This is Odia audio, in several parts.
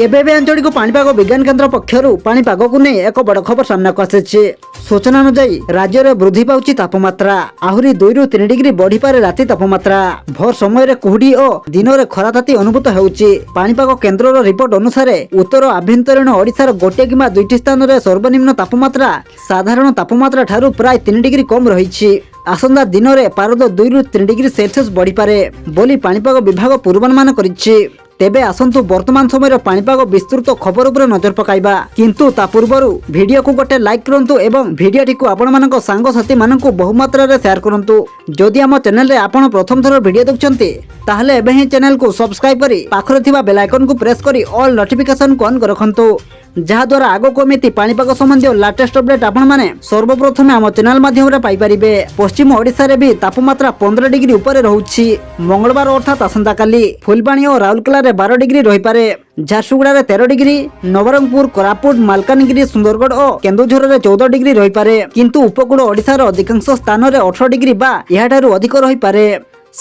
ଏବେ ଆଞ୍ଚଳିକ ପାଣିପାଗ ବିଜ୍ଞାନ କେନ୍ଦ୍ର ପକ୍ଷରୁ ପାଣିପାଗକୁ ନେଇ ଏକ ବଡ଼ ଖବର ସାମ୍ନାକୁ ଆସିଛି। ସୂଚନା ଅନୁଯାୟୀ ରାଜ୍ୟରେ ବୃଦ୍ଧି ପାଉଛି ତାପମାତ୍ରା। ଆହୁରି 2ରୁ 3 ଡିଗ୍ରୀ ବଢ଼ିପାରେ ରାତି ତାପମାତ୍ରା। ଭୋର ସମୟରେ କୁହୁଡ଼ି ଓ ଦିନରେ ଖରା ତାତି ଅନୁଭୂତ ହେଉଛି। ପାଣିପାଗ କେନ୍ଦ୍ରର ରିପୋର୍ଟ ଅନୁସାରେ ଉତ୍ତର ଆଭ୍ୟନ୍ତରୀଣ ଓଡ଼ିଶାର ଗୋଟିଏ କିମ୍ବା 2ଟି ସ୍ଥାନରେ ସର୍ବନିମ୍ନ ତାପମାତ୍ରା ସାଧାରଣ ତାପମାତ୍ରା ଠାରୁ ପ୍ରାୟ 3 ଡିଗ୍ରୀ କମ୍ ରହିଛି। ଆସନ୍ତା ଦିନରେ ପାରଦ 2ରୁ 3 ଡିଗ୍ରୀ ସେଲସିୟସ୍ ବଢ଼ିପାରେ ବୋଲି ପାଣିପାଗ ବିଭାଗ ପୂର୍ବାନୁମାନ କରିଛି। ତେବେ ଆସନ୍ତୁ ବର୍ତ୍ତମାନ ସମୟର ପାଣିପାଗ ବିସ୍ତୃତ ଖବର ଉପରେ ନଜର ପକାଇବା। କିନ୍ତୁ ତା ପୂର୍ବରୁ ଭିଡ଼ିଓକୁ ଗୋଟେ ଲାଇକ୍ କରନ୍ତୁ ଏବଂ ଭିଡ଼ିଓଟିକୁ ଆପଣମାନଙ୍କ ସାଙ୍ଗସାଥୀମାନଙ୍କୁ ବହୁମାତ୍ରାରେ ସେୟାର କରନ୍ତୁ। ଯଦି ଆମ ଚ୍ୟାନେଲରେ ଆପଣ ପ୍ରଥମ ଥର ଭିଡ଼ିଓ ଦେଖୁଛନ୍ତି ତାହେଲେ ଏବେ ହିଁ ଚ୍ୟାନେଲକୁ ସବସ୍କ୍ରାଇବ୍ କରି ପାଖରେ ଥିବା ବେଲ୍ ଆଇକନକୁ ପ୍ରେସ୍ କରି ଅଲ୍ ନୋଟିଫିକେସନକୁ ଅନ୍ ରଖନ୍ତୁ, ଯାହାଦ୍ୱାରା ଆଗକୁ ଏମିତି ପାଣିପାଗ ସମ୍ବନ୍ଧୀୟ ଲାଟେଷ୍ଟ ଅପଡେଟ୍ ଆପଣମାନେ ସର୍ବପ୍ରଥମେ ଆମ ଚ୍ୟାନେଲ ମାଧ୍ୟମରେ ପାଇପାରିବେ। ପଶ୍ଚିମ ଓଡ଼ିଶାରେ ବି ତାପମାତ୍ରା 15 ଡିଗ୍ରୀ ଉପରେ ରହୁଛି। ମଙ୍ଗଳବାର ଅର୍ଥାତ୍ ଆସନ୍ତାକାଲି ଫୁଲବାଣୀ ଓ ରାଉରକେଲାରେ 12 ଡିଗ୍ରୀ ରହିପାରେ। ଝାରସୁଗୁଡ଼ାରେ 13 ଡିଗ୍ରୀ, ନବରଙ୍ଗପୁର, କୋରାପୁଟ, ମାଲକାନଗିରି, ସୁନ୍ଦରଗଡ଼ ଓ କେନ୍ଦୁଝରରେ 14 ଡିଗ୍ରୀ ରହିପାରେ। କିନ୍ତୁ ଉପକୂଳ ଓଡ଼ିଶାର ଅଧିକାଂଶ ସ୍ଥାନରେ 18 ଡିଗ୍ରୀ ବା ଏହାଠାରୁ ଅଧିକ ରହିପାରେ।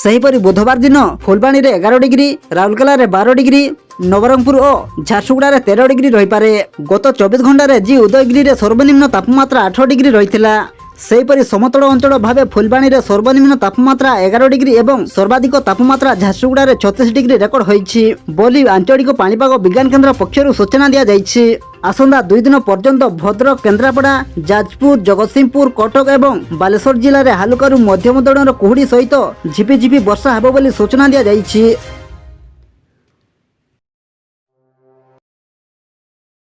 ସେହିପରି ବୁଧବାର ଦିନ ଫୁଲବାଣୀରେ 11 ଡିଗ୍ରୀ, ରାଉରକେଲାରେ 12 ଡିଗ୍ରୀ, ନବରଙ୍ଗପୁର ଓ ଝାରସୁଗୁଡ଼ାରେ 13 ଡିଗ୍ରୀ ରହିପାରେ। ଗତ 24 ଘଣ୍ଟାରେ ଜି ଉଦୟଗିରିରେ ସର୍ବନିମ୍ନ ତାପମାତ୍ରା 8 ଡିଗ୍ରୀ ରହିଥିଲା। ସେହିପରି ସମତଳ ଅଞ୍ଚଳ ଭାବେ ଫୁଲବାଣୀରେ ସର୍ବନିମ୍ନ ତାପମାତ୍ରା 11 ଡିଗ୍ରୀ ଏବଂ ସର୍ବାଧିକ ତାପମାତ୍ରା ଝାରସୁଗୁଡ଼ାରେ 36 ଡିଗ୍ରୀ ରେକର୍ଡ ହୋଇଛି ବୋଲି ଆଞ୍ଚଳିକ ପାଣିପାଗ ବିଜ୍ଞାନ କେନ୍ଦ୍ର ପକ୍ଷରୁ ସୂଚନା ଦିଆଯାଇଛି। ଆସନ୍ତା 2 ଦିନ ପର୍ଯ୍ୟନ୍ତ ଭଦ୍ରକ, କେନ୍ଦ୍ରାପଡ଼ା, ଯାଜପୁର, ଜଗତସିଂହପୁର, କଟକ ଏବଂ ବାଲେଶ୍ୱର ଜିଲ୍ଲାରେ ହାଲୁକାରୁ ମଧ୍ୟମ ଧରଣର କୁହୁଡ଼ି ସହିତ ଝିପିଝିପି ବର୍ଷା ହେବ ବୋଲି ସୂଚନା ଦିଆଯାଇଛି।